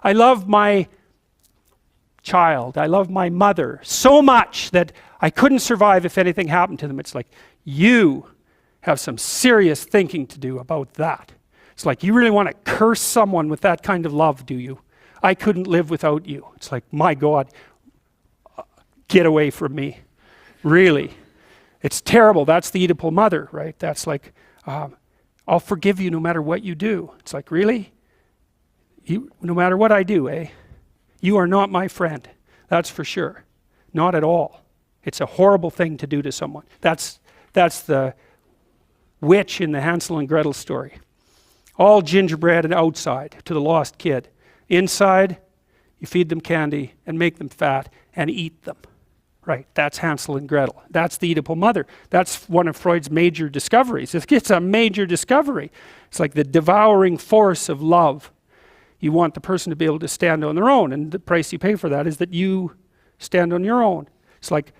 I love my child, I love my mother so much that I couldn't survive if anything happened to them. It's like, you have some serious thinking to do about that. It's like, you really want to curse someone with that kind of love, do you? I couldn't live without you. It's like, my God, get away from me. Really. It's terrible. That's the Oedipal mother, right? That's like, I'll forgive you no matter what you do. It's like, really? No matter what I do, eh? You are not my friend. That's for sure. Not at all. It's a horrible thing to do to someone. That's the witch in the Hansel and Gretel story. All gingerbread and outside to the lost kid. Inside, you feed them candy and make them fat and eat them. Right, that's Hansel and Gretel. That's the Oedipal mother. That's one of Freud's major discoveries. It's a major discovery. It's like the devouring force of love. You want the person to be able to stand on their own, and the price you pay for that is that you stand on your own. It's like,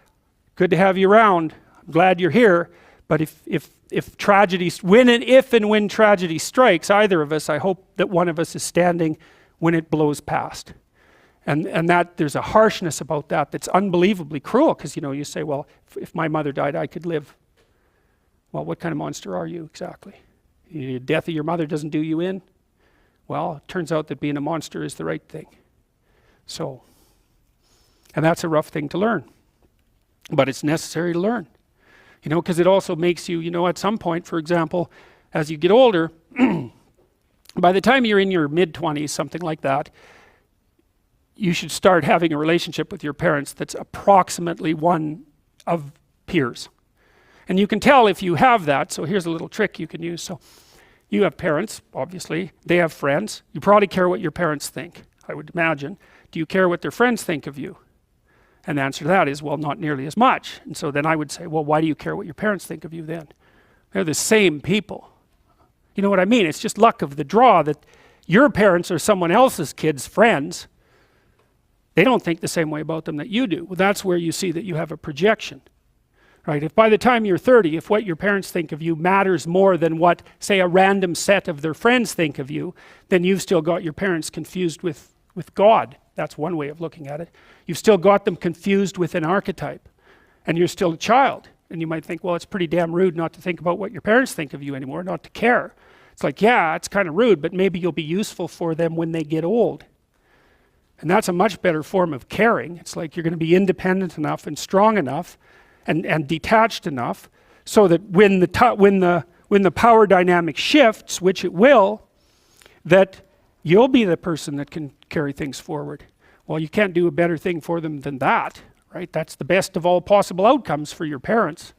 good to have you around. I'm glad you're here, but if tragedy, if and when tragedy strikes either of us, I hope that one of us is standing when it blows past. And that there's a harshness about that that's unbelievably cruel, because you say, well, if my mother died, I could live. Well, what kind of monster are you exactly? The death of your mother doesn't do you in? Well, it turns out that being a monster is the right thing. So, and that's a rough thing to learn. But it's necessary to learn. Because it also makes you, at some point, for example, as you get older, by the time you're in your mid-20s, something like that, you should start having a relationship with your parents that's approximately one of peers. And you can tell if you have that, so here's a little trick you can use. So you have parents, obviously, they have friends. You probably care what your parents think, I would imagine. Do you care what their friends think of you? And the answer to that is, well, not nearly as much. And so then I would say, well, why do you care what your parents think of you then? They're the same people. You know what I mean? It's just luck of the draw that your parents are someone else's kids' friends. They don't think the same way about them that you do. Well, that's where you see that you have a projection, right? If by the time you're 30, if what your parents think of you matters more than what, say, a random set of their friends think of you, then you've still got your parents confused with God. That's one way of looking at it. You've still got them confused with an archetype, and you're still a child. And you might think, well, it's pretty damn rude not to think about what your parents think of you anymore, not to care. It's like, yeah, it's kind of rude, but maybe you'll be useful for them when they get old. And that's a much better form of caring. It's like you're going to be independent enough and strong enough and detached enough so that when the power dynamic shifts, which it will, that you'll be the person that can carry things forward. Well, you can't do a better thing for them than that, right? That's the best of all possible outcomes for your parents.